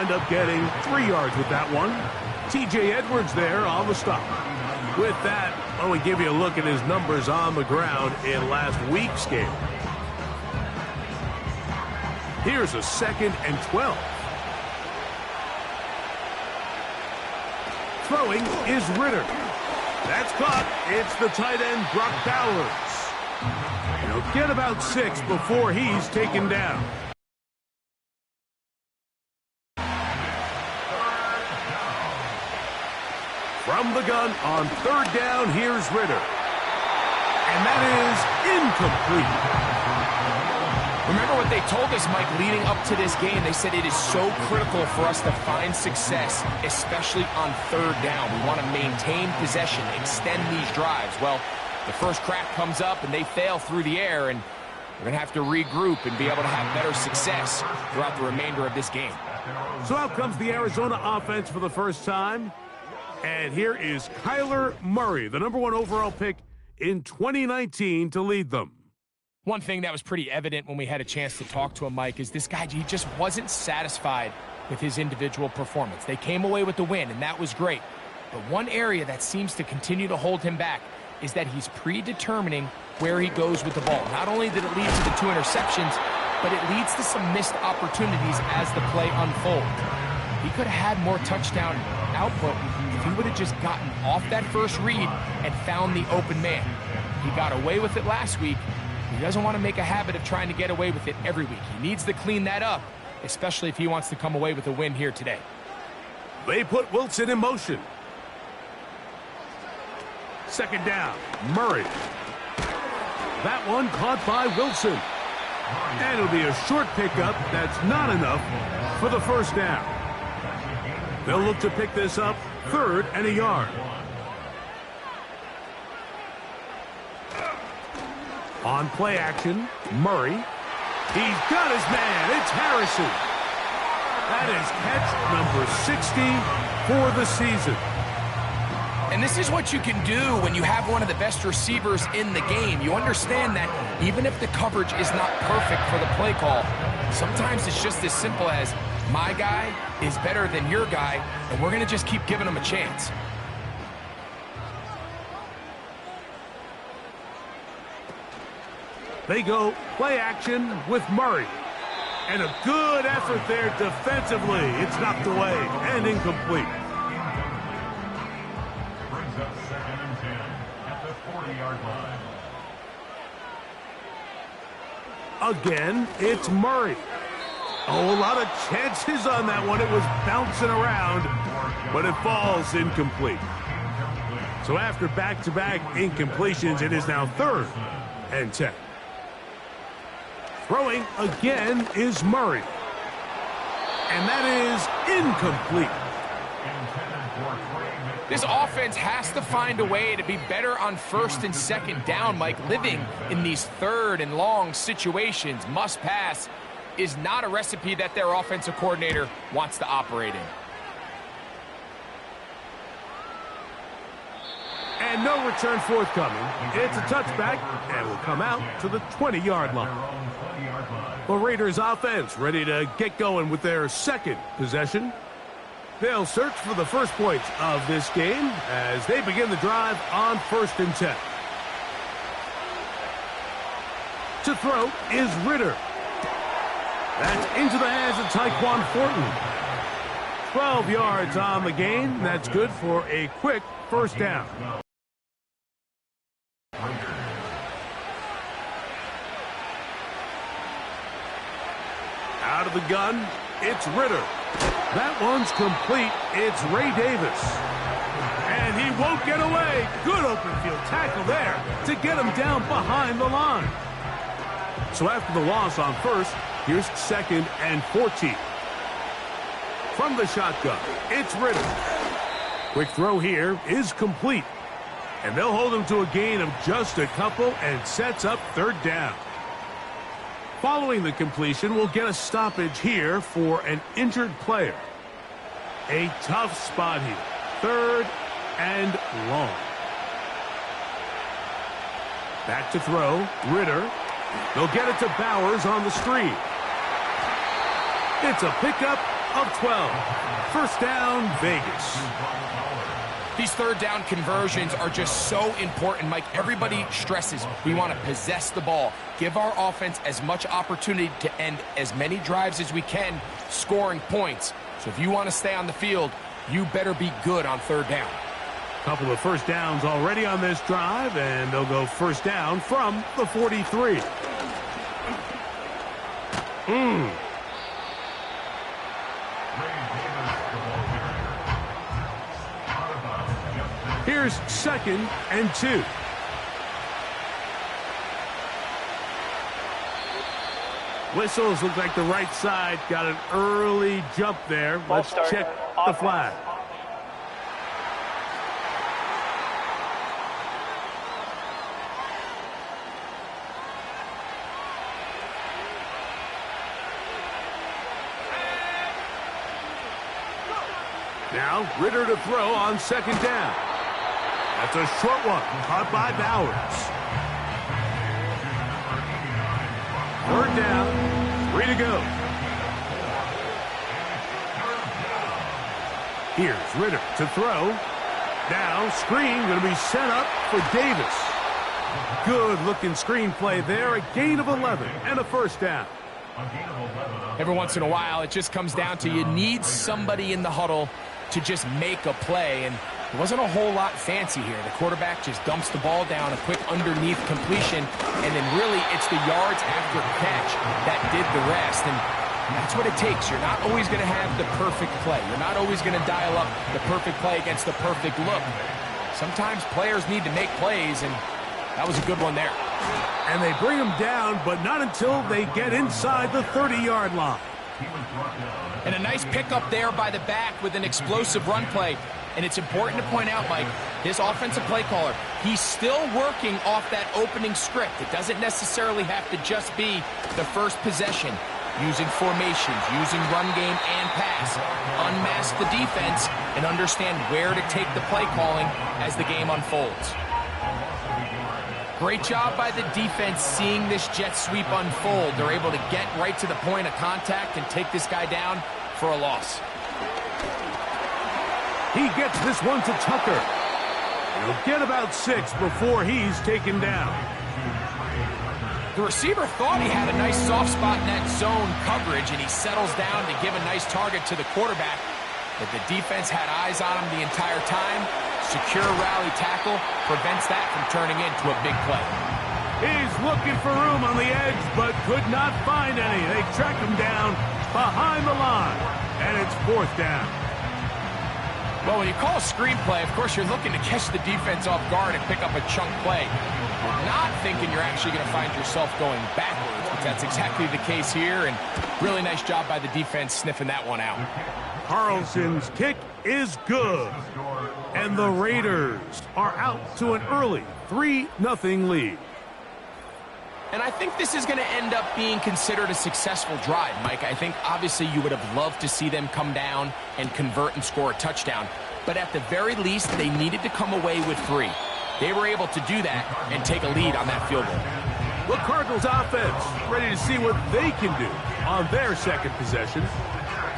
wind up getting 3 yards with that one. T.J. Edwards there on the stop. With that, well, we give you a look at his numbers on the ground in last week's game. Here's a 2nd and 12. Throwing is Ritter. That's caught. It's the tight end, Brock Bowers. He'll get about 6 before he's taken down. From the gun on 3rd down, here's Ritter. And that is incomplete. Remember what they told us, Mike, leading up to this game. They said it is so critical for us to find success, especially on 3rd down. We want to maintain possession, extend these drives. Well, the first crack comes up and they fail through the air, and we're going to have to regroup and be able to have better success throughout the remainder of this game. So out comes the Arizona offense for the first time. And here is Kyler Murray, the #1 overall pick in 2019 to lead them. One thing that was pretty evident when we had a chance to talk to him, Mike, is this guy, he just wasn't satisfied with his individual performance. They came away with the win, and that was great. But one area that seems to continue to hold him back is that he's predetermining where he goes with the ball. Not only did it lead to the 2 interceptions, but it leads to some missed opportunities as the play unfolds. He could have had more touchdown output if he would have just gotten off that first read and found the open man. He got away with it last week. He doesn't want to make a habit of trying to get away with it every week. He needs to clean that up, especially if he wants to come away with a win here today. They put Wilson in motion. 2nd down, Murray. That one caught by Wilson. And it'll be a short pickup. That's not enough for the 1st down. They'll look to pick this up 3rd and a yard. On play action, Murray. He's got his man. It's Harrison. That is catch number 60 for the season. And this is what you can do when you have one of the best receivers in the game. You understand that even if the coverage is not perfect for the play call, sometimes it's just as simple as my guy is better than your guy, and we're going to just keep giving him a chance. They go play action with Murray. And a good effort there defensively. It's knocked away and incomplete. Brings up 2nd and 10 at the 40-yard line. Again, it's Murray. Oh, a lot of chances on that one. It was bouncing around, but it falls incomplete. So after back-to-back incompletions, it is now 3rd and 10. Throwing again is Murray. And that is incomplete. This offense has to find a way to be better on 1st and 2nd down, Mike. Living in these 3rd and long situations, must pass, is not a recipe that their offensive coordinator wants to operate in. And no return forthcoming. It's a touchback and will come out to the 20-yard line. The Raiders offense ready to get going with their 2nd possession. They'll search for the first points of this game as they begin the drive on 1st and 10. To throw is Ritter. That's into the hands of Tyquan Thornton. 12 yards on the gain. That's good for a quick 1st down. Out of the gun, it's Ritter. That one's complete. It's Ray Davis. And he won't get away. Good open field tackle there to get him down behind the line. So after the loss on 1st, here's 2nd and 14. From the shotgun, it's Ritter. Quick throw here is complete. And they'll hold him to a gain of just a couple and sets up 3rd down. Following the completion, we'll get a stoppage here for an injured player. A tough spot here. 3rd and long. Back to throw. Ritter. They'll get it to Bowers on the screen. It's a pickup of 12. First down, Vegas. These third down conversions are just so important, Mike. Everybody stresses we want to possess the ball, give our offense as much opportunity to end as many drives as we can, scoring points. So if you want to stay on the field, you better be good on third down. Couple of first downs already on this drive, and they'll go first down from the 43. Here's 2nd and 2. Whistles look like the right side got an early jump there. Let's check the flag. Now, Ritter to throw on 2nd down. That's a short one, caught by Bowers. 3rd down, 3 to go. Here's Ritter to throw. Now, screen going to be set up for Davis. Good-looking screen play there, a gain of 11 and a first down. Every once in a while, it just comes down to you need somebody in the huddle to just make a play, and it wasn't a whole lot fancy here. The quarterback just dumps the ball down, a quick underneath completion, and then really it's the yards after catch that did the rest, and that's what it takes. You're not always going to have the perfect play. You're not always going to dial up the perfect play against the perfect look. Sometimes players need to make plays, and that was a good one there. And they bring him down, but not until they get inside the 30-yard line. And a nice pickup there by the back with an explosive run play. And it's important to point out, Mike, his offensive play caller, he's still working off that opening script. It doesn't necessarily have to just be the first possession. Using formations, using run game and pass. Unmask the defense and understand where to take the play calling as the game unfolds. Great job by the defense seeing this jet sweep unfold. They're able to get right to the point of contact and take this guy down for a loss. He gets this one to Tucker. He'll get about 6 before he's taken down. The receiver thought he had a nice soft spot in that zone coverage, and he settles down to give a nice target to the quarterback. But the defense had eyes on him the entire time. Secure rally tackle prevents that from turning into a big play. He's looking for room on the edge, but could not find any. They track him down behind the line, and it's 4th down. Well, when you call a screenplay, of course, you're looking to catch the defense off guard and pick up a chunk play. You're not thinking you're actually going to find yourself going backwards, but that's exactly the case here, and really nice job by the defense sniffing that one out. Carlson's kick is good, and the Raiders are out to an early 3-0 lead. And I think this is going to end up being considered a successful drive, Mike. I think obviously you would have loved to see them come down and convert and score a touchdown. But at the very least, they needed to come away with 3. They were able to do that and take a lead on that field goal. The Cardinals offense ready to see what they can do on their second possession.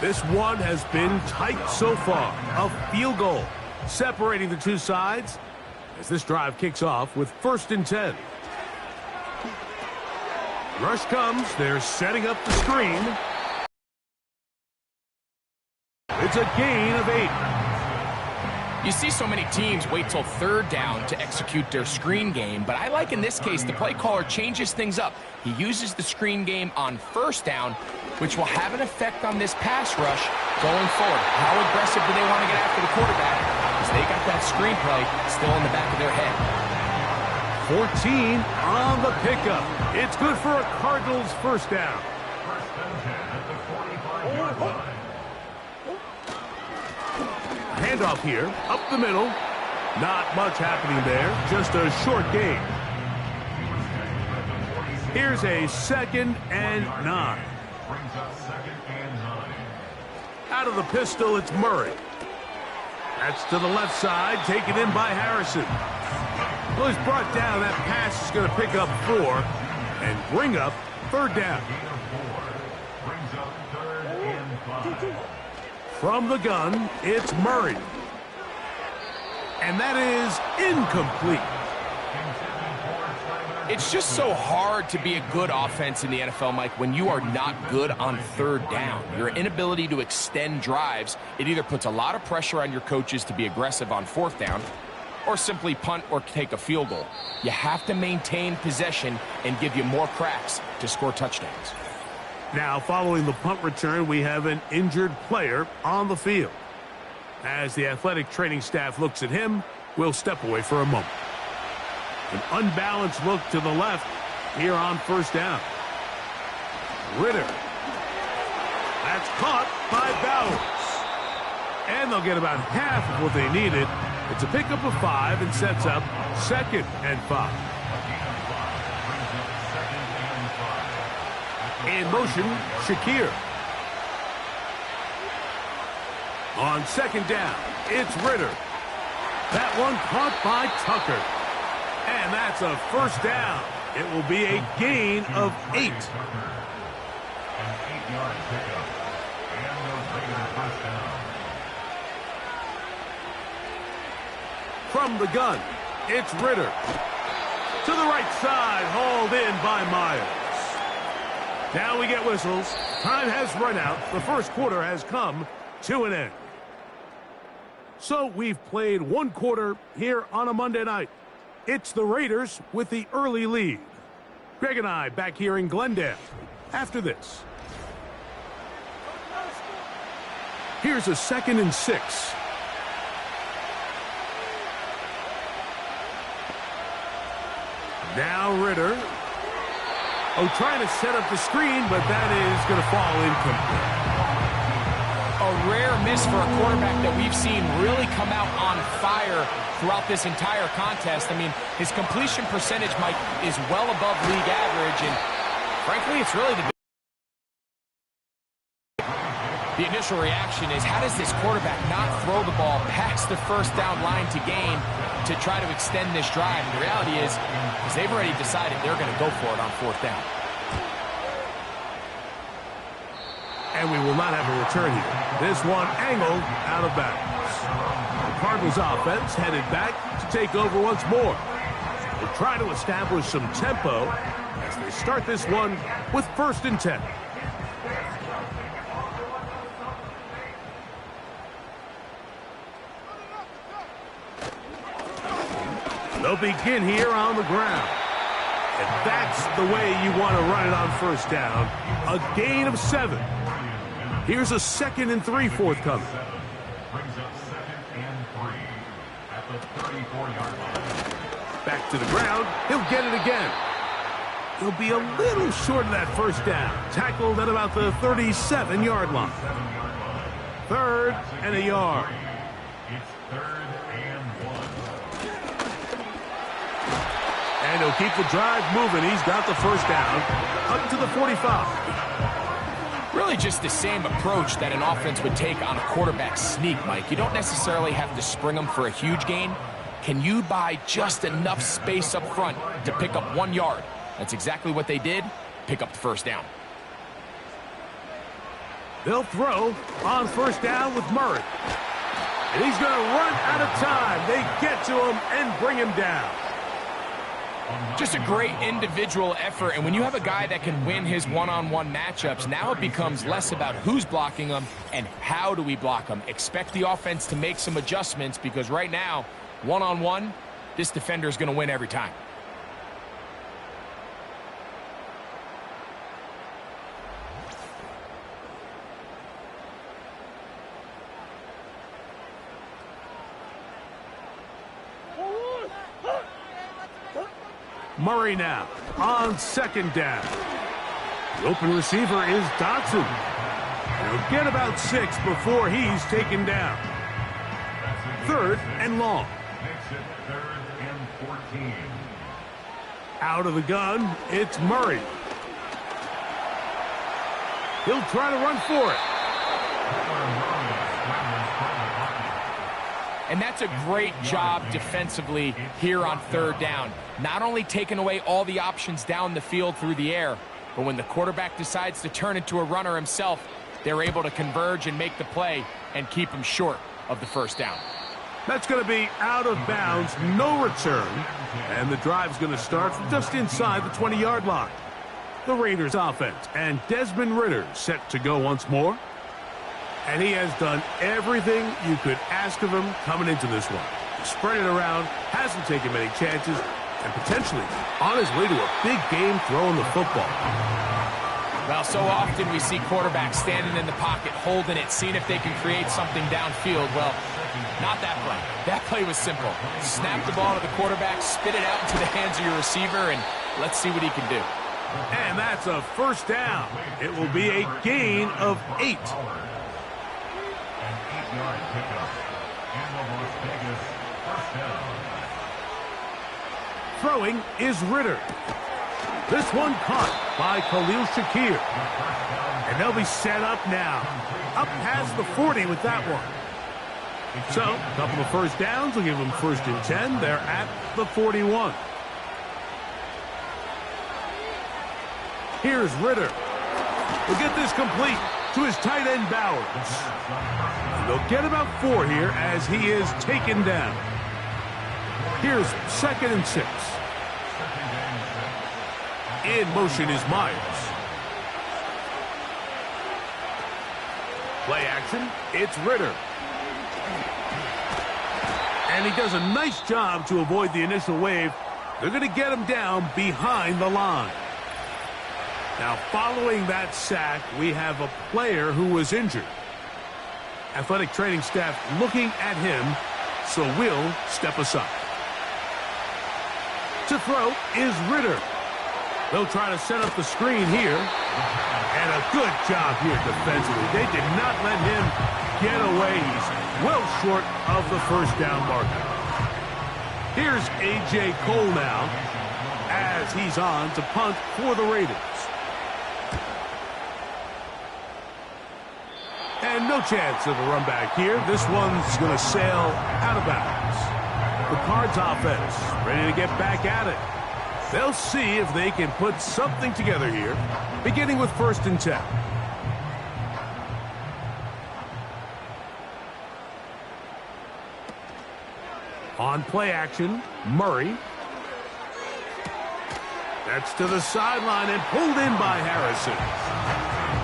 This one has been tight so far. A field goal separating the two sides as this drive kicks off with 1st and 10. Rush comes. They're setting up the screen. It's a gain of 8. You see so many teams wait till 3rd down to execute their screen game, but I like in this case the play caller changes things up. He uses the screen game on 1st down, which will have an effect on this pass rush going forward. How aggressive do they want to get after the quarterback? Because they got that screen play still in the back of their head. 14 on the pickup. It's good for a Cardinals 1st down. Handoff here, up the middle. Not much happening there, just a short gain. Here's a 2nd and 9. Out of the pistol, it's Murray. That's to the left side, taken in by Harrison. Well, he's brought down. That pass is going to pick up 4 and bring up 3rd down. From the gun, it's Murray. And that is incomplete. It's just so hard to be a good offense in the NFL, Mike, when you are not good on third down. Your inability to extend drives, it either puts a lot of pressure on your coaches to be aggressive on fourth down or simply punt or take a field goal. You have to maintain possession and give you more cracks to score touchdowns. Now, following the punt return, we have an injured player on the field. As the athletic training staff looks at him, we'll step away for a moment. An unbalanced look to the left here on first down. Ritter. That's caught by Bowers. And they'll get about half of what they needed. It's a pickup of 5 and sets up 2nd and 5. In motion, Shakir. On 2nd down, it's Ritter. That one caught by Tucker. And that's a first down. It will be a gain of 8. An 8-yard pickup. And they'll take it a first down. From the gun, it's Ritter. To the right side, hauled in by Myers. Now we get whistles. Time has run out. The first quarter has come to an end. So we've played one quarter here on a Monday night. It's the Raiders with the early lead. Greg and I back here in Glendale after this. Here's a 2nd and 6. Now Ritter. Oh, trying to set up the screen, but that is going to fall incomplete. A rare miss for a quarterback that we've seen really come out on fire throughout this entire contest. I mean, his completion percentage, Mike, is well above league average, and frankly, it's really the initial reaction is, how does this quarterback not throw the ball past the first down line to gain to try to extend this drive? And the reality is they've already decided they're going to go for it on fourth down. And we will not have a return here. This one angled out of bounds. The Cardinals offense headed back to take over once more. They try to establish some tempo as they start this one with 1st and 10. They'll begin here on the ground. And that's the way you want to run it on first down. A gain of 7. Here's a 2nd and 3 forthcoming. Brings up 2nd and 3 at the 34-yard line. Back to the ground. He'll get it again. He'll be a little short of that first down. Tackled at about the 37-yard line. 3rd and a yard. It's 3rd and 1. And he'll keep the drive moving. He's got the first down up to the 45. Really just the same approach that an offense would take on a quarterback sneak, Mike. You don't necessarily have to spring them for a huge gain. Can you buy just enough space up front to pick up 1 yard? That's exactly what they did. Pick up the first down. They'll throw on first down with Murray. And he's going to run out of time. They get to him and bring him down. Just a great individual effort, and when you have a guy that can win his one-on-one matchups, now it becomes less about who's blocking him and how do we block him. Expect the offense to make some adjustments, because right now, one-on-one, this defender is going to win every time. Murray now on 2nd down. The open receiver is Dotson. He'll get about 6 before he's taken down. 3rd and long. Makes it 3rd and 14. Out of the gun, it's Murray. He'll try to run for it. And that's a great job defensively here on 3rd down. Not only taking away all the options down the field through the air, but when the quarterback decides to turn into a runner himself, they're able to converge and make the play and keep them short of the first down. That's going to be out of bounds, no return, and the drive's going to start from just inside the 20-yard line. The Raiders offense, and Desmond Ridder set to go once more. And he has done everything you could ask of him coming into this one. Spread it around, hasn't taken many chances, and potentially on his way to a big game throwing the football. Well, so often we see quarterbacks standing in the pocket, holding it, seeing if they can create something downfield. Well, not that play. That play was simple. Snap the ball to the quarterback, spit it out into the hands of your receiver, and let's see what he can do. And that's a first down. It will be a gain of 8. An 8-yard pickup. And the Las Vegas first down. Throwing is Ridder. This one caught by Khalil Shakir. And they'll be set up now. Up past the 40 with that one. So, a couple of first downs will give them 1st and 10. They're at the 41. Here's Ridder. He'll get this complete to his tight end Bowers. And they'll get about 4 here as he is taken down. Here's 2nd and 6. In motion is Myers. Play action, it's Ridder. And he does a nice job to avoid the initial wave. They're going to get him down behind the line. Now, following that sack, we have a player who was injured. Athletic training staff looking at him, so we'll step aside. To throw is Ridder. They'll try to set up the screen here. And a good job here defensively. They did not let him get away. He's well short of the first down marker. Here's A.J. Cole now as he's on to punt for the Raiders. And no chance of a run back here. This one's going to sail out of bounds. The Cards offense ready to get back at it. They'll see if they can put something together here, beginning with 1st and 10. On play action, Murray. That's to the sideline and pulled in by Harrison.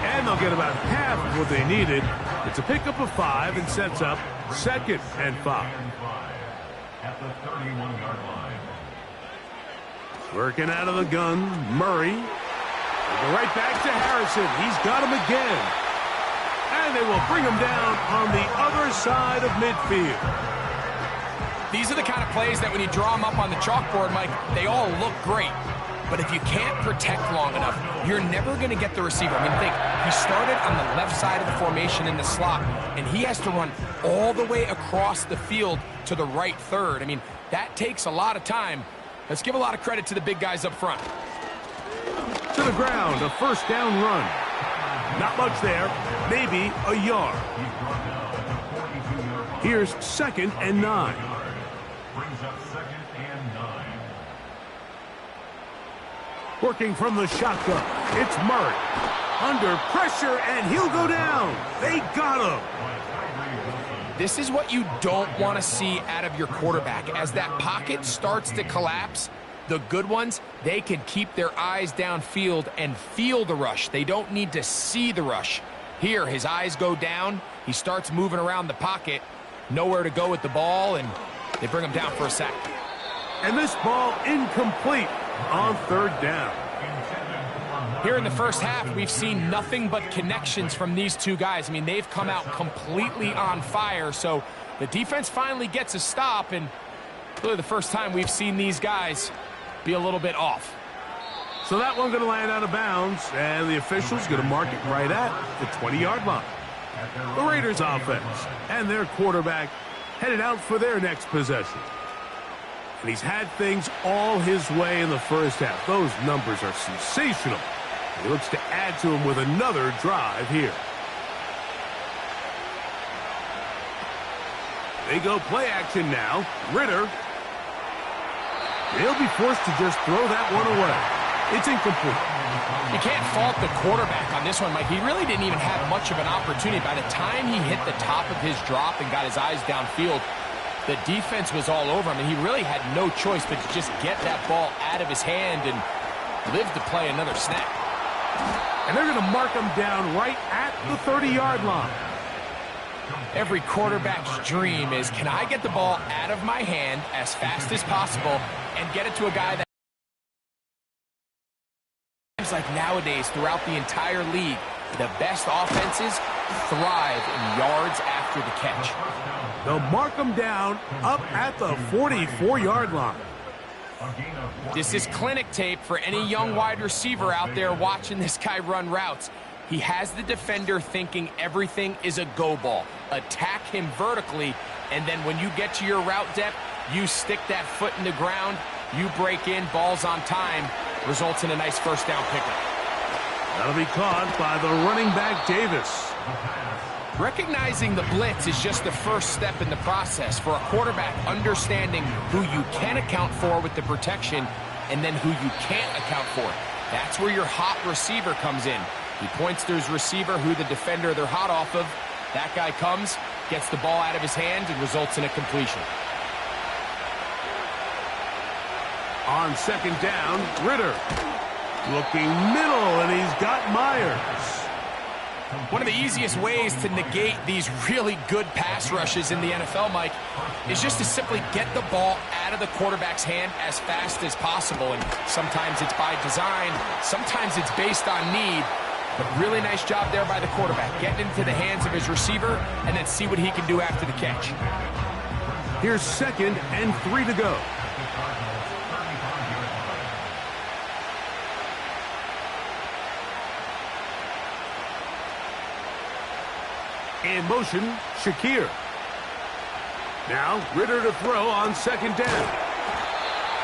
And they'll get about half of what they needed. It's a pickup of 5 and sets up 2nd and 5. At the 31-yard line. Working out of the gun, Murray. They'll go right back to Harrison. He's got him again. And they will bring him down on the other side of midfield. These are the kind of plays that when you draw them up on the chalkboard, Mike, they all look great. But if you can't protect long enough, you're never going to get the receiver. I mean, think, he started on the left side of the formation in the slot, and he has to run all the way across the field to the right third. I mean, that takes a lot of time. Let's give a lot of credit to the big guys up front. To the ground, a first down run. Not much there, maybe a yard. Here's 2nd and 9. Brings up 2nd and 9. Working from the shotgun, it's Murray. Under pressure, and he'll go down. They got him. This is what you don't want to see out of your quarterback. As that pocket starts to collapse, the good ones, they can keep their eyes downfield and feel the rush. They don't need to see the rush. Here, his eyes go down. He starts moving around the pocket. Nowhere to go with the ball, and they bring him down for a sack. And this ball incomplete on 3rd down. Here in the first half, we've seen nothing but connections from these two guys. I mean, they've come out completely on fire, so the defense finally gets a stop, and really the first time we've seen these guys be a little bit off. So that one going to land out of bounds, and the official's going to mark it right at the 20-yard line. The Raiders offense and their quarterback headed out for their next possession. And he's had things all his way in the first half. Those numbers are sensational. He looks to add to him with another drive here. They go play action now. Ridder. He'll be forced to just throw that one away. It's incomplete. You can't fault the quarterback on this one, Mike. He really didn't even have much of an opportunity. By the time he hit the top of his drop and got his eyes downfield, the defense was all over him, and he really had no choice but to just get that ball out of his hand and live to play another snap. And they're going to mark him down right at the 30-yard line. Every quarterback's dream is, can I get the ball out of my hand as fast as possible and get it to a guy that... Seems like nowadays, throughout the entire league, the best offenses thrive in yards after the catch. They'll mark him down up at the 44-yard line. This is clinic tape for any young wide receiver out there watching this guy run routes. He has the defender thinking everything is a go ball. Attack him vertically, and then when you get to your route depth, you stick that foot in the ground, you break in, ball's on time, results in a nice first down pickup. That'll be caught by the running back, Davis. Recognizing the blitz is just the first step in the process for a quarterback, understanding who you can account for with the protection and then who you can't account for. That's where your hot receiver comes in. He points to his receiver, who the defender they're hot off of. That guy comes, gets the ball out of his hand, and results in a completion. On second down, Ritter. Looking middle, and he's got Myers. One of the easiest ways to negate these really good pass rushes in the NFL, Mike, is just to simply get the ball out of the quarterback's hand as fast as possible. And sometimes it's by design, sometimes it's based on need. But really nice job there by the quarterback, getting into the hands of his receiver and then see what he can do after the catch. Here's 2nd and 3 to go. In motion, Shakir. Now Ritter to throw on 2nd down.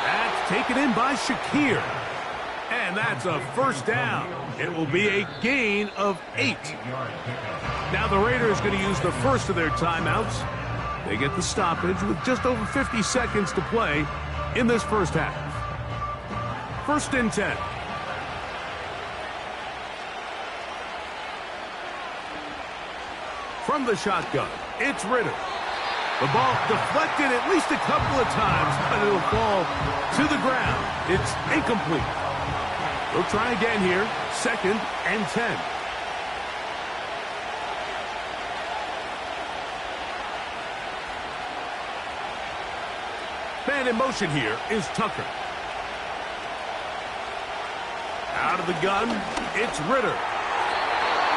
That's taken in by Shakir. And that's a first down. It will be a gain of 8. Now the Raiders going to use the first of their timeouts. They get the stoppage with just over 50 seconds to play in this first half. 1st and 10. From the shotgun, it's Ritter. The ball deflected at least a couple of times, but it'll fall to the ground. It's incomplete. We'll try again here. 2nd and 10. Man in motion here is Tucker. Out of the gun, it's Ritter.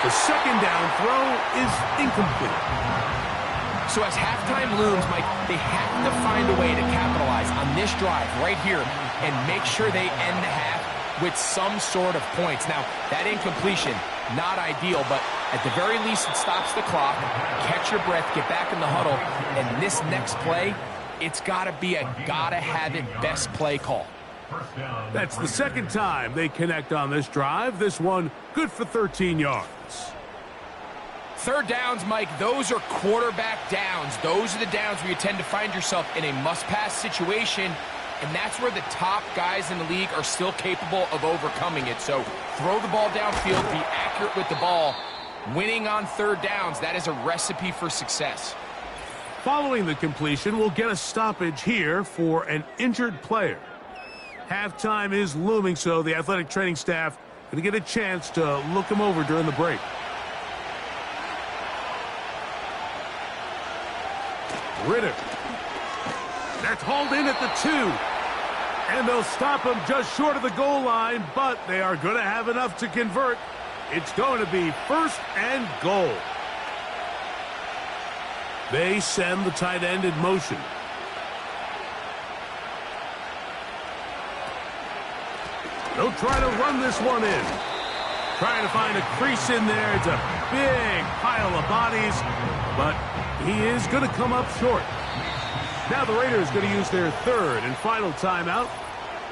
The 2nd down throw is incomplete. So as halftime looms, Mike, they have to find a way to capitalize on this drive right here and make sure they end the half with some sort of points. Now, that incompletion, not ideal, but at the very least it stops the clock, catch your breath, get back in the huddle, and this next play, it's got to be a gotta-have-it best play call. That's the 2nd time they connect on this drive. This one good for 13 yards. 3rd downs, Mike, those are quarterback downs. Those are the downs where you tend to find yourself in a must-pass situation, and that's where the top guys in the league are still capable of overcoming it. So throw the ball downfield, be accurate with the ball. Winning on 3rd downs, that is a recipe for success. Following the completion, we'll get a stoppage here for an injured player. Halftime is looming, so the athletic training staff going to get a chance to look him over during the break. Ritter. That's hauled in at the 2. And they'll stop him just short of the goal line, but they are going to have enough to convert. It's going to be 1st and goal. They send the tight end in motion. They'll try to run this one in. Trying to find a crease in there. It's a big pile of bodies, but he is going to come up short. Now the Raiders going to use their 3rd and final timeout.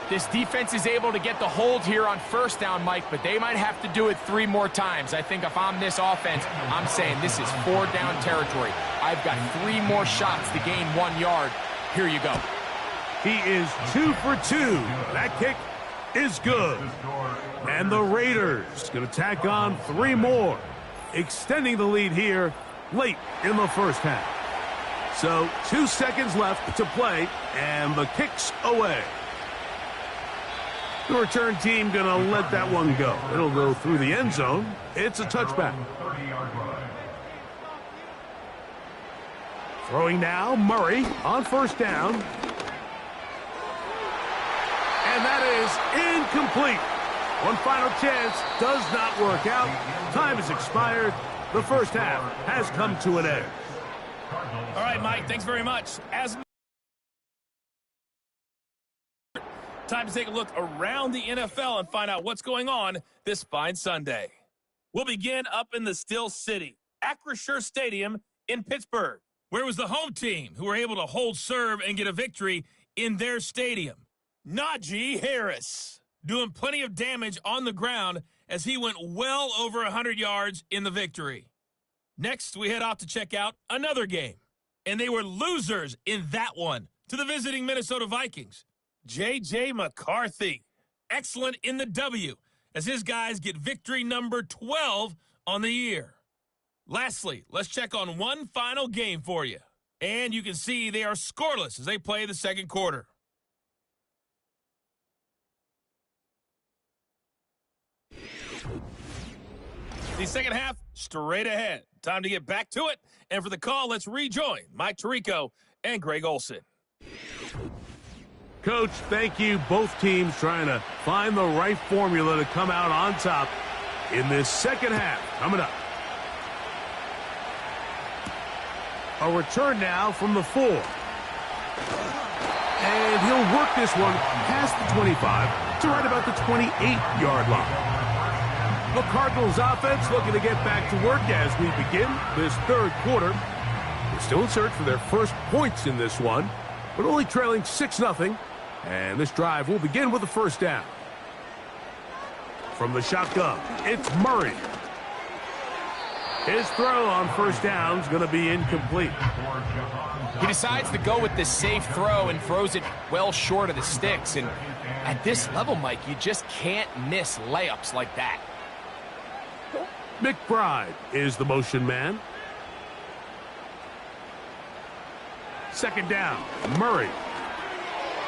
This defense is able to get the hold here on 1st down, Mike, but they might have to do it 3 more times. I think if I'm this offense, I'm saying this is 4-down territory. I've got 3 more shots to gain 1 yard. Here you go. He is 2 for 2. That kick is good. And the Raiders going to tack on 3 more, extending the lead here late in the first half. So 2 seconds left to play, and the kick's away. The return team going to let that one go. It'll go through the end zone. It's a touchback. Throwing now, Murray on first down. And that is incomplete. One final chance does not work out. Time has expired. The first half has come to an end. All right, Mike, thanks very much. Time to take a look around the NFL and find out what's going on this fine Sunday. We'll begin up in the Still City, Acrisure Stadium in Pittsburgh, where it was the home team who were able to hold serve and get a victory in their stadium. Najee Harris doing plenty of damage on the ground as he went well over 100 yards in the victory. Next, we head off to check out another game, and they were losers in that one to the visiting Minnesota Vikings. J.J. McCarthy, excellent in the W, as his guys get victory number 12 on the year. Lastly, let's check on one final game for you. And you can see they are scoreless as they play the second quarter. The second half, straight ahead. Time to get back to it. And for the call, let's rejoin Mike Tirico and Greg Olson. Coach, thank you. Both teams trying to find the right formula to come out on top in this second half. Coming up. A return now from the 4. And he'll work this one past the 25 to right about the 28-yard line. The Cardinals offense looking to get back to work as we begin this third quarter. They're still in search for their first points in this one, but only trailing 6-0. And this drive will begin with a first down. From the shotgun, it's Murray. His throw on first down is going to be incomplete. He decides to go with the safe throw and throws it well short of the sticks. And at this level, Mike, you just can't miss layups like that. McBride is the motion man. Second down, Murray.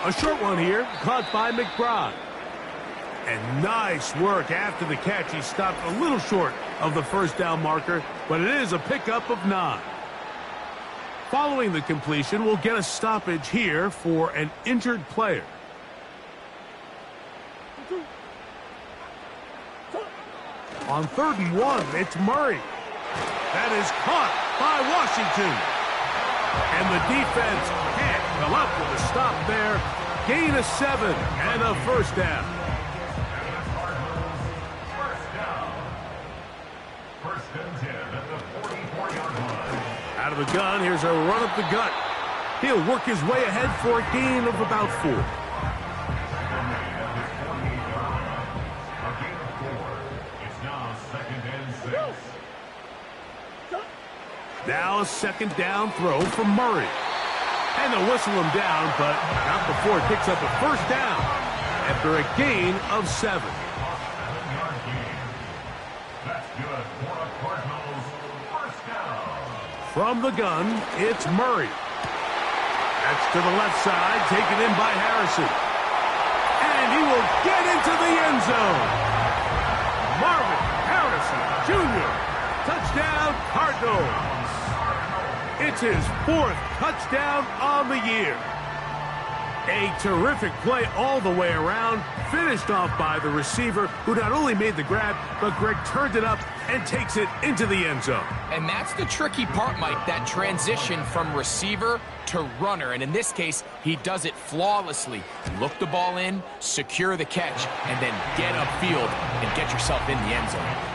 A short one here, caught by McBride. And nice work after the catch. He stopped a little short of the first down marker, but it is a pickup of 9. Following the completion, we'll get a stoppage here for an injured player. On 3rd and 1, it's Murray. That is caught by Washington. And the defense can't come up with a stop there. Gain of 7 and a first down. First and 10 at the 44-yard line. Out of the gun, here's a run up the gut. He'll work his way ahead for a gain of about 4. Now a second down throw from Murray. And they'll whistle him down, but not before it picks up a first down after a gain of 7. That's good for a Cardinals first down. From the gun, it's Murray. That's to the left side, taken in by Harrison. And he will get into the end zone. Marvin Harrison Jr. Touchdown, Cardinals. It's his 4th touchdown on the year. A terrific play all the way around, finished off by the receiver, who not only made the grab, but Greg turned it up and takes it into the end zone. And that's the tricky part, Mike, that transition from receiver to runner. And in this case, he does it flawlessly. Look the ball in, secure the catch, and then get upfield and get yourself in the end zone.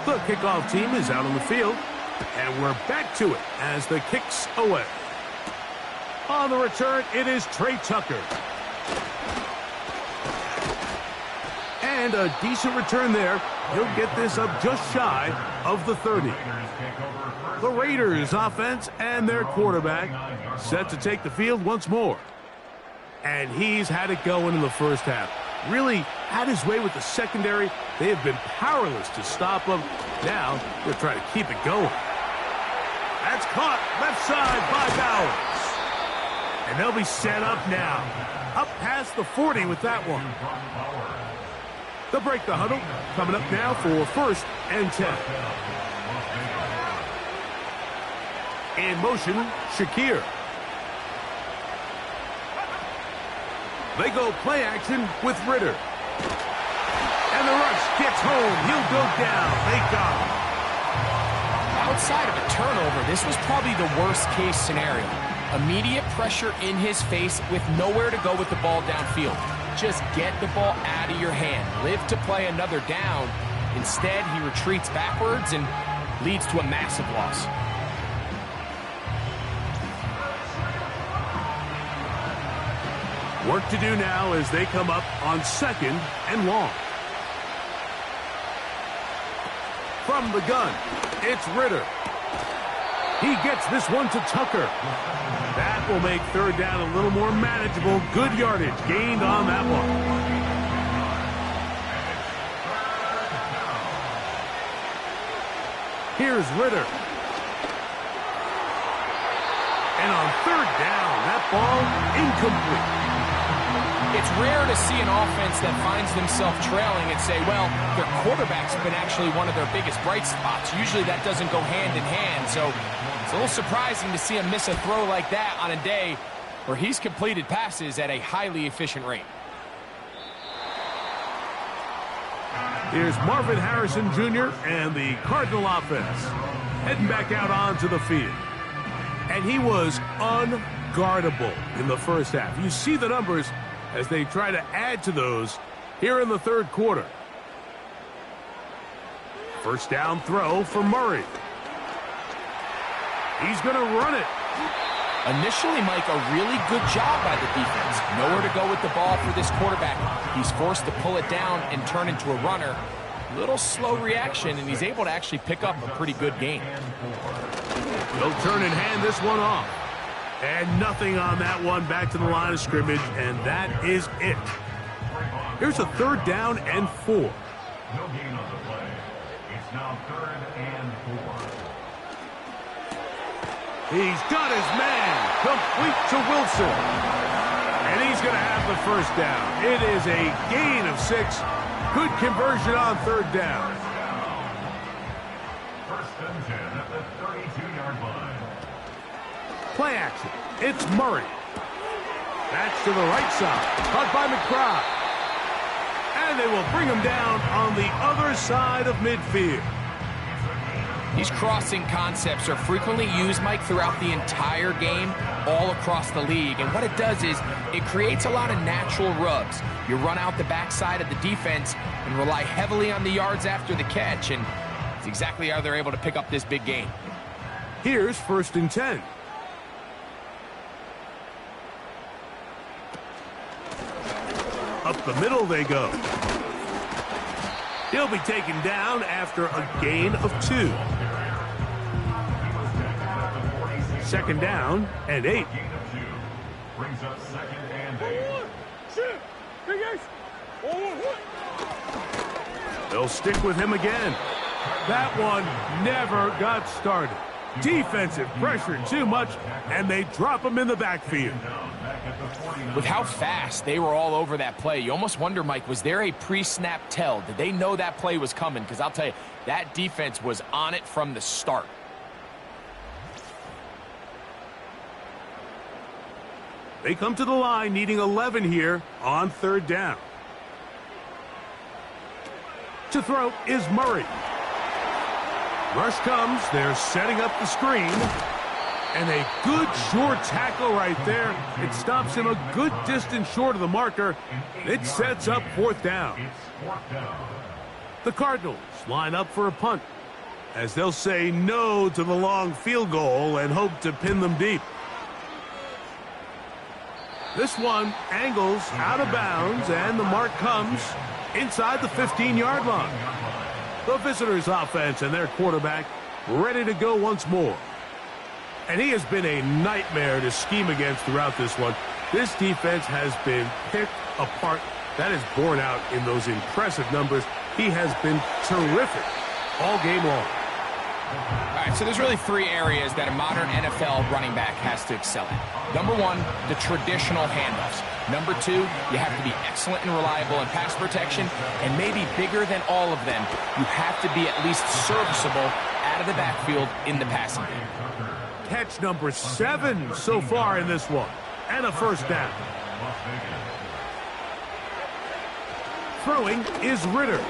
The kickoff team is out on the field, and we're back to it as the kick's away. On the return, it is Trey Tucker. And a decent return there. He'll get this up just shy of the 30. The Raiders offense and their quarterback set to take the field once more. And he's had it going in the first half. Really had his way with the secondary. They have been powerless to stop him. Now they're trying to keep it going. That's caught left side by Bowers. And they'll be set up now. Up past the 40 with that one. They'll break the huddle. Coming up now for 1st and 10. In motion, Shakir. They go play action with Ritter. And the rush gets home. He'll go down. They got him. Outside of a turnover, this was probably the worst-case scenario. Immediate pressure in his face with nowhere to go with the ball downfield. Just get the ball out of your hand. Live to play another down. Instead, he retreats backwards and leads to a massive loss. Work to do now as they come up on 2nd and long. From the gun, it's Ritter. He gets this one to Tucker. That will make 3rd down a little more manageable. Good yardage gained on that one. Here's Ritter. And on 3rd down, that ball incomplete. It's rare to see an offense that finds themselves trailing and say, well, their quarterback's been actually one of their biggest bright spots. Usually that doesn't go hand in hand, so it's a little surprising to see him miss a throw like that on a day where he's completed passes at a highly efficient rate. Here's Marvin Harrison Jr. and the Cardinal offense heading back out onto the field. And he was unguardable in the first half. You see the numbers as they try to add to those here in the 3rd quarter. 1st down throw for Murray. He's going to run it. Initially, Mike, a really good job by the defense. Nowhere to go with the ball for this quarterback. He's forced to pull it down and turn into a runner. Little slow reaction, and he's able to actually pick up a pretty good gain. He'll turn and hand this one off. And nothing on that one, back to the line of scrimmage, and that is it. Here's a 3rd down and 4. No gain on the play. It's now 3rd and 4. He's got his man, complete to Wilson. And he's going to have the 1st down. It is a gain of 6. Good conversion on 3rd down. 1st and 10 at the 32-yard line. Play action. It's Murray. That's to the right side. Caught by McBride. And they will bring him down on the other side of midfield. These crossing concepts are frequently used, Mike, throughout the entire game, all across the league. And what it does is it creates a lot of natural rubs. You run out the backside of the defense and rely heavily on the yards after the catch. And it's exactly how they're able to pick up this big gain. Here's 1st and 10. Up the middle they go. He'll be taken down after a gain of 2. 2nd down and 8. Brings up 2nd and 8. They'll stick with him again. That one never got started. Defensive pressure too much, and they drop him in the backfield. With how fast they were all over that play, you almost wonder, Mike, was there a pre-snap tell? Did they know that play was coming? Because I'll tell you, that defense was on it from the start. They come to the line needing 11 here on 3rd down. To throw is Murray. Rush comes. They're setting up the screen. And a good short tackle right there. It stops him a good distance short of the marker. It sets up 4th down. The Cardinals line up for a punt, as they'll say no to the long field goal and hope to pin them deep. This one angles out of bounds, and the mark comes inside the 15-yard line. The visitors' offense and their quarterback ready to go once more. And he has been a nightmare to scheme against throughout this one. This defense has been picked apart. That is borne out in those impressive numbers. He has been terrific all game long. All right, so there's really three areas that a modern NFL running back has to excel at. Number one, the traditional handoffs. Number two, you have to be excellent and reliable in pass protection. And maybe bigger than all of them, you have to be at least serviceable out of the backfield in the passing game. Catch number 7 so far in this one. And a first down. Throwing is Ritter.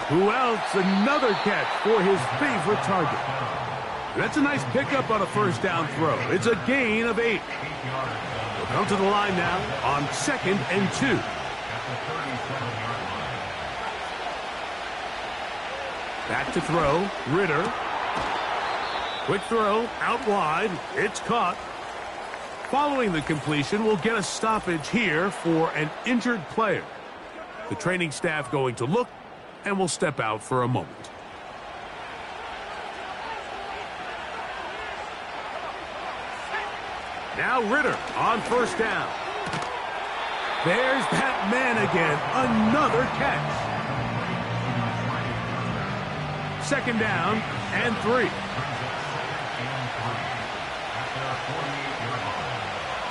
Who else? Another catch for his favorite target. That's a nice pickup on a first down throw. It's a gain of 8. We'll come to the line now on 2nd and 2. Back to throw. Ritter. Quick throw out wide. It's caught. Following the completion, we'll get a stoppage here for an injured player. The training staff going to look, and we'll step out for a moment. Now Ritter on first down. There's that man again. Another catch. 2nd down and 3.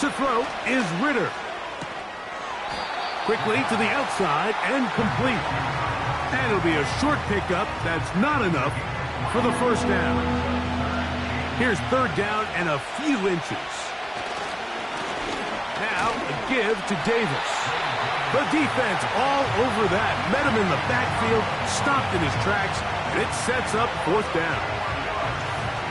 To throw is Ritter. Quickly to the outside and complete. And it'll be a short pickup. That's not enough for the first down. Here's 3rd down and a few inches. Now a give to Davis. The defense all over that. Met him in the backfield, stopped in his tracks, and it sets up 4th down.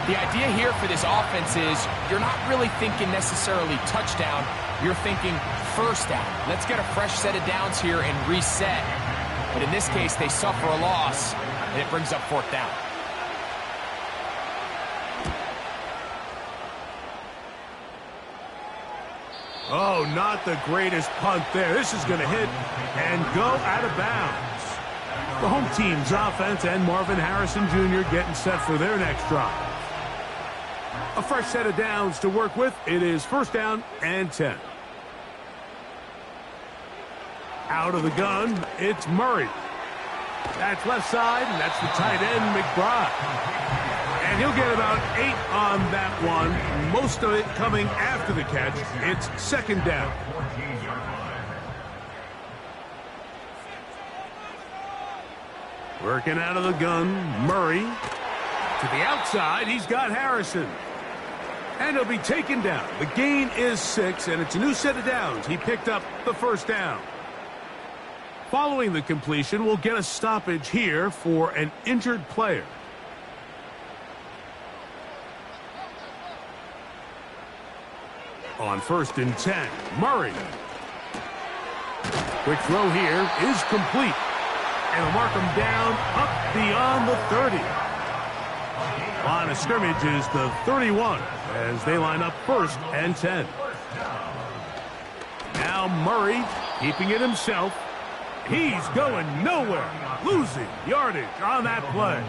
The idea here for this offense is you're not really thinking necessarily touchdown. You're thinking first down. Let's get a fresh set of downs here and reset. But in this case, they suffer a loss, and it brings up 4th down. Oh, not the greatest punt there. This is going to hit and go out of bounds. The home team's offense and Marvin Harrison Jr. getting set for their next drive. A fresh set of downs to work with. It is 1st down and 10. Out of the gun, it's Murray. That's left side, and that's the tight end, McBride. And he'll get about 8 on that one. Most of it coming after the catch. It's 2nd down. Working out of the gun, Murray. To the outside, he's got Harrison. And he'll be taken down. The gain is 6, and it's a new set of downs. He picked up the first down. Following the completion, we'll get a stoppage here for an injured player. On 1st and 10, Murray. Quick throw here is complete. And will mark him down up beyond the 30. Line of scrimmage is the 31 as they line up 1st and 10. Now Murray keeping it himself. He's going nowhere. Losing yardage on that play.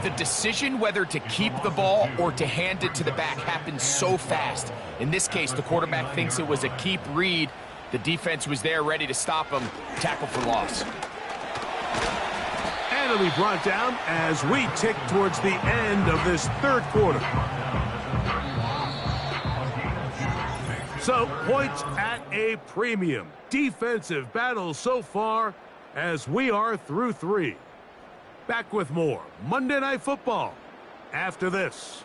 The decision whether to keep the ball or to hand it to the back happens so fast. In this case, the quarterback thinks it was a keep read. The defense was there ready to stop him. Tackle for loss. And it'll be brought down as we tick towards the end of this 3rd quarter. So, points at a premium. Defensive battle so far as we are through 3. Back with more Monday Night Football after this.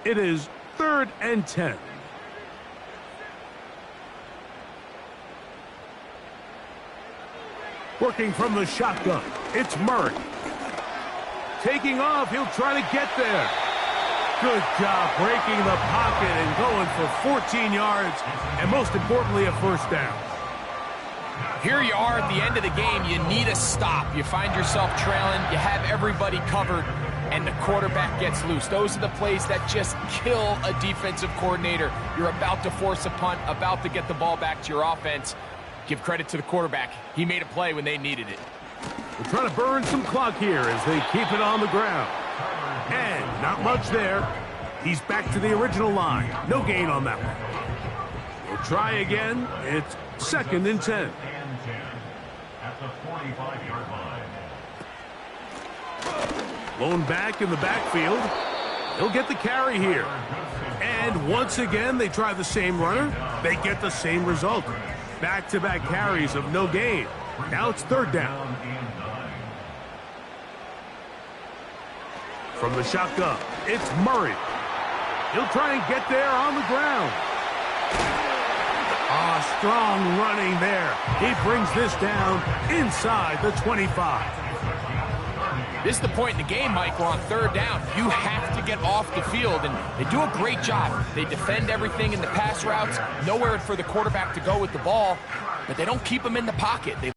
It is 3rd and 10. Working from the shotgun, it's Murray. Taking off, he'll try to get there. Good job breaking the pocket and going for 14 yards, and most importantly, a first down. Here you are at the end of the game. You need a stop. You find yourself trailing. You have everybody covered, and the quarterback gets loose. Those are the plays that just kill a defensive coordinator. You're about to force a punt, about to get the ball back to your offense. Give credit to the quarterback. He made a play when they needed it. They're trying to burn some clock here as they keep it on the ground. And not much there. He's back to the original line. No gain on that one. We'll try again. It's 2nd and 10. At the 45-yard line. Blown back in the backfield. He'll get the carry here. And once again, they try the same runner. They get the same result. Back-to-back carries of no gain. Now it's 3rd down. From the shotgun, it's Murray. He'll try and get there on the ground. Strong running there. He brings this down inside the 25. This is the point in the game, Mike. We're on 3rd down. You have to get off the field, and they do a great job. They defend everything in the pass routes, nowhere for the quarterback to go with the ball, but they don't keep him in the pocket. They're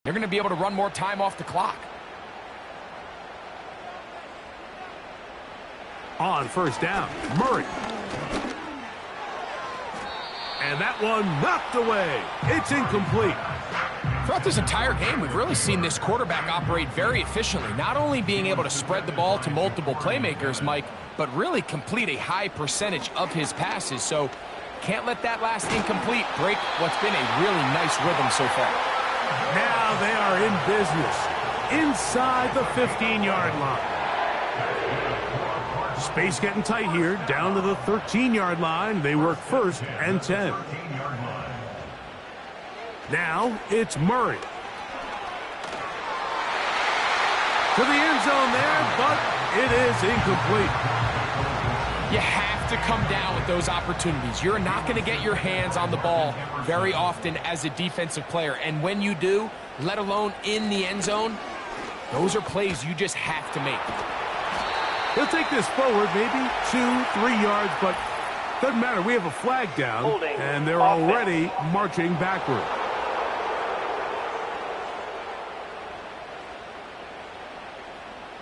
going to be able to run more time off the clock. On 1st down, Murray. And that one knocked away. It's incomplete. Throughout this entire game, we've really seen this quarterback operate very efficiently, not only being able to spread the ball to multiple playmakers, Mike, but really complete a high percentage of his passes. So can't let that last incomplete break what's been a really nice rhythm so far. Now they are in business inside the 15-yard line. Space getting tight here, down to the 13-yard line. They work 1st and 10. Now it's Murray. To the end zone there, but it is incomplete. You have to come down with those opportunities. You're not going to get your hands on the ball very often as a defensive player. And when you do, let alone in the end zone, those are plays you just have to make. He'll take this forward, maybe 2-3 yards, but doesn't matter. We have a flag down, and they're already marching backward.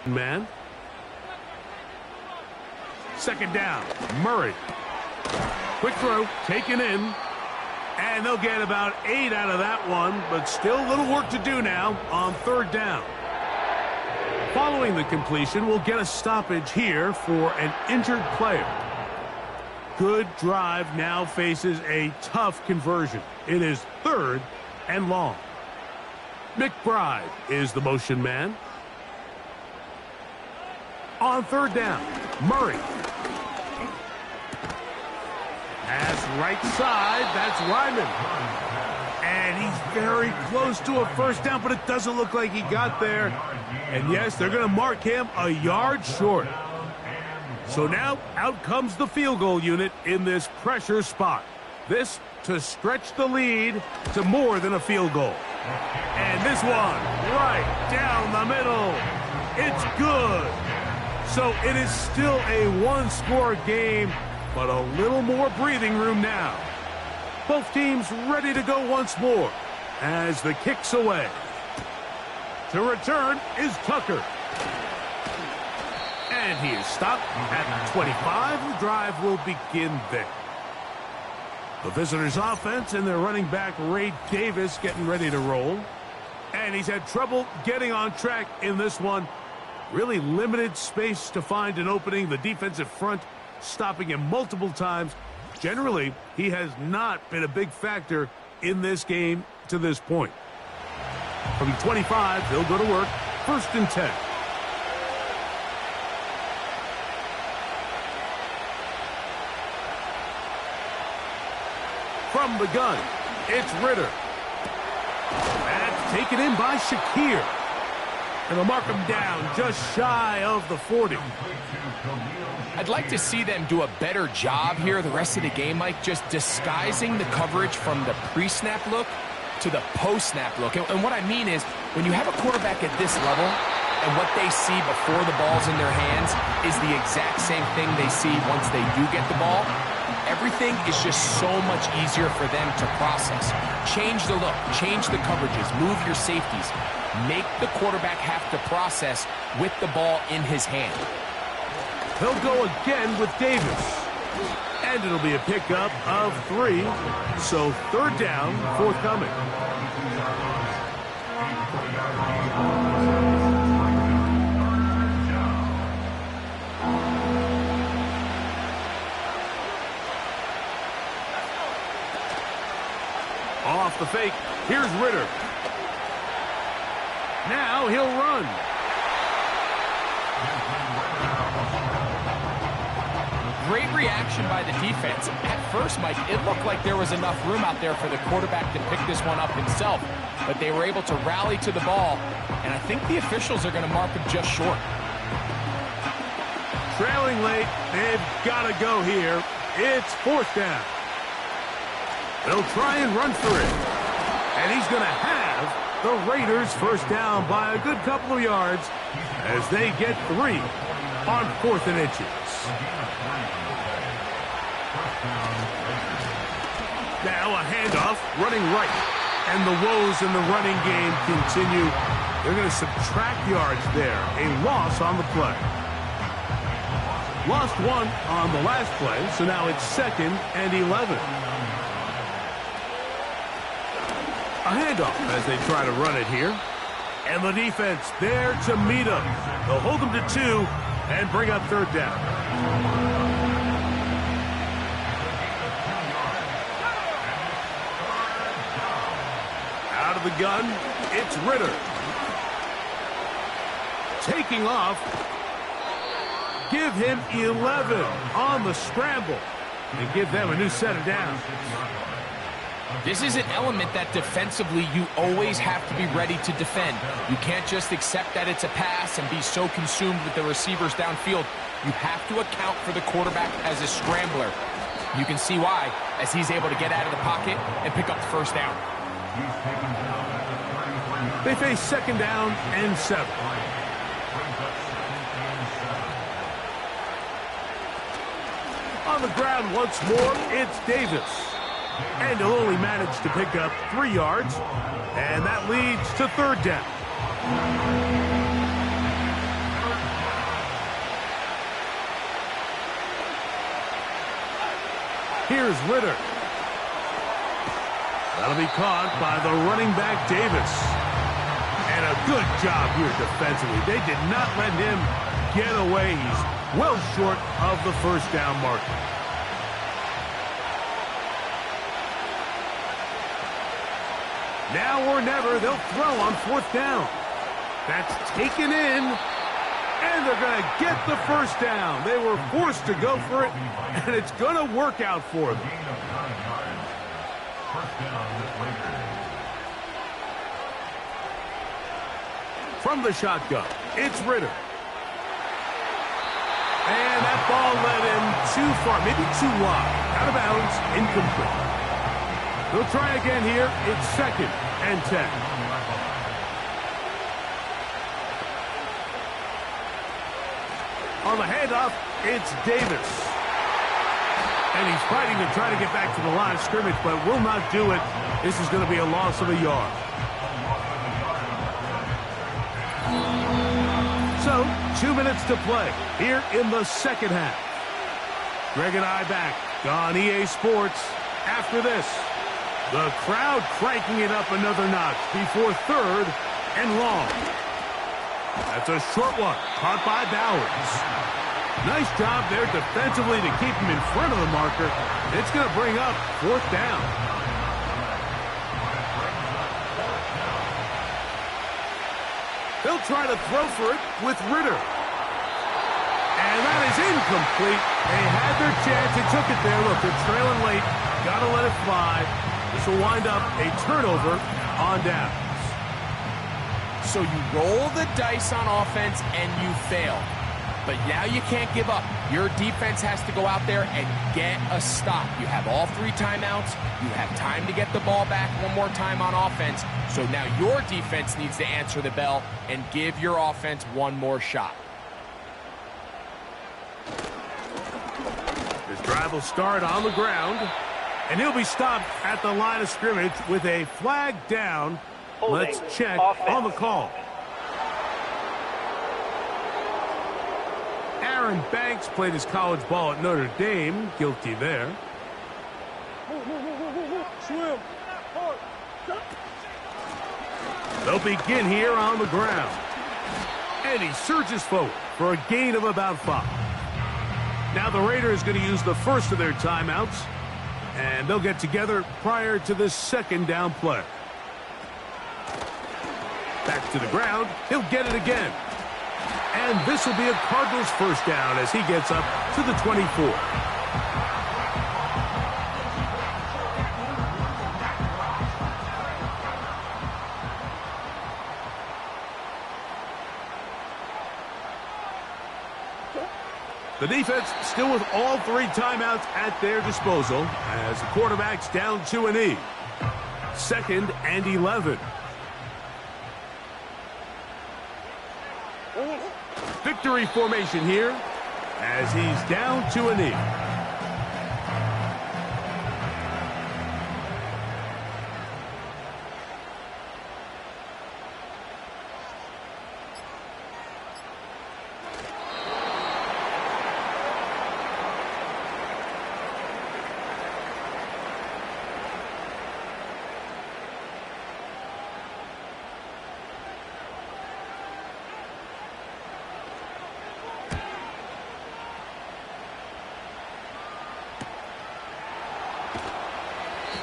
Man. 2nd down, Murray. Quick throw, taken in. And they'll get about 8 out of that one, but still a little work to do now on 3rd down. Following the completion, we'll get a stoppage here for an injured player. Good drive now faces a tough conversion. It is 3rd and long. McBride is the motion man. On 3rd down, Murray. Pass right side, that's Ryman. And he's very close to a 1st down, but it doesn't look like he got there. And yes, they're going to mark him a yard short. So now out comes the field goal unit in this pressure spot. This to stretch the lead to more than a field goal. And this one right down the middle. It's good. So it is still a 1-score game, but a little more breathing room now. Both teams ready to go once more as the kick's away. To return is Tucker. And he is stopped at 25. The drive will begin there. The visitors' offense and their running back, Ray Davis, getting ready to roll. And he's had trouble getting on track in this one. Really limited space to find an opening. The defensive front stopping him multiple times. Generally, he has not been a big factor in this game to this point. From 25, they'll go to work. 1st and 10. From the gun, it's Ritter. That's taken in by Shakir. And they'll mark him down just shy of the 40. I'd like to see them do a better job here the rest of the game, Mike, just disguising the coverage from the pre-snap look to the post-snap look. And what I mean is, when you have a quarterback at this level, and what they see before the ball's in their hands is the exact same thing they see once they do get the ball, everything is just so much easier for them to process. Change the look, change the coverages, move your safeties. Make the quarterback have to process with the ball in his hand. He'll go again with Davis. And it'll be a pickup of 3. So third down forthcoming. Off the fake. Here's Ritter. Now he'll run. Great reaction by the defense. At first, Mike, it looked like there was enough room out there for the quarterback to pick this one up himself. But they were able to rally to the ball, and I think the officials are going to mark him just short. Trailing late. They've got to go here. It's fourth down. They'll try and run for it. And he's going to have the Raiders first down by a good couple of yards as they get 3 on 4th and inches. Now a handoff, running right. And the woes in the running game continue. They're going to subtract yards there. A loss on the play. Lost 1 on the last play, so now it's 2nd and 11. A handoff as they try to run it here. And the defense there to meet them. They'll hold them to 2 and bring up third down. Out of the gun, it's Ritter. Taking off. Give him 11 on the scramble. And give them a new set of downs. This is an element that defensively you always have to be ready to defend. You can't just accept that it's a pass and be so consumed with the receivers downfield. You have to account for the quarterback as a scrambler. You can see why, as he's able to get out of the pocket and pick up the first down. They face 2nd down and 7. On the ground once more, it's Davis. And he'll only manage to pick up 3 yards. And that leads to third down. Here's Ritter. That'll be caught by the running back, Davis. And a good job here defensively. They did not let him get away. He's well short of the first down marker. Now or never, they'll throw on 4th down. That's taken in, and they're going to get the first down. They were forced to go for it, and it's going to work out for them. From the shotgun, it's Ritter. And that ball led him too far, maybe too wide. Out of bounds, incomplete. They'll try again here. It's 2nd and 10. On the handoff, it's Davis. And he's fighting to try to get back to the line of scrimmage, but will not do it. This is going to be a loss of a yard. So, 2 minutes to play here in the second half. Greg and I back on EA Sports after this. The crowd cranking it up another notch before third and long. That's a short one, caught by Bowers. Nice job there defensively to keep him in front of the marker. It's going to bring up fourth down. They'll try to throw for it with Ritter. And that is incomplete. They had their chance. They took it there. Look, they're trailing late. Got to let it fly. This will wind up a turnover on downs. So you roll the dice on offense and you fail. But now you can't give up. Your defense has to go out there and get a stop. You have all 3 timeouts. You have time to get the ball back one more time on offense. So now your defense needs to answer the bell and give your offense one more shot. This drive will start on the ground. And he'll be stopped at the line of scrimmage with a flag down. Holding. Let's check on the call. Aaron Banks played his college ball at Notre Dame. Guilty there. Swim. They'll begin here on the ground. And he surges forward for a gain of about 5. Now the Raiders going to use the first of their timeouts, and they'll get together prior to the second down play. Back to the ground. He'll get it again. And this will be a Cardinals first down as he gets up to the 24. The defense still with all 3 timeouts at their disposal as the quarterback's down to a knee. 2nd and 11. Victory formation here as he's down to a knee.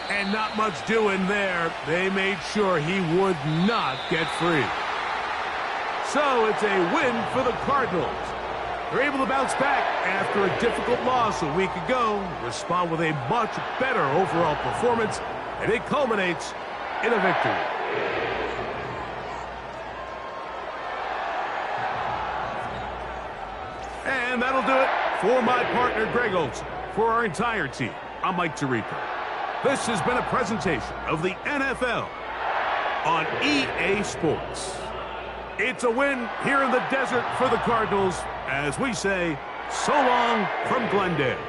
And not much doing there. They made sure he would not get free. So it's a win for the Cardinals. They're able to bounce back after a difficult loss a week ago, respond with a much better overall performance, and it culminates in a victory. And that'll do it for my partner, Greg Olson. For our entire team, I'm Mike Tirico. This has been a presentation of the NFL on EA Sports. It's a win here in the desert for the Cardinals as we say so long from Glendale.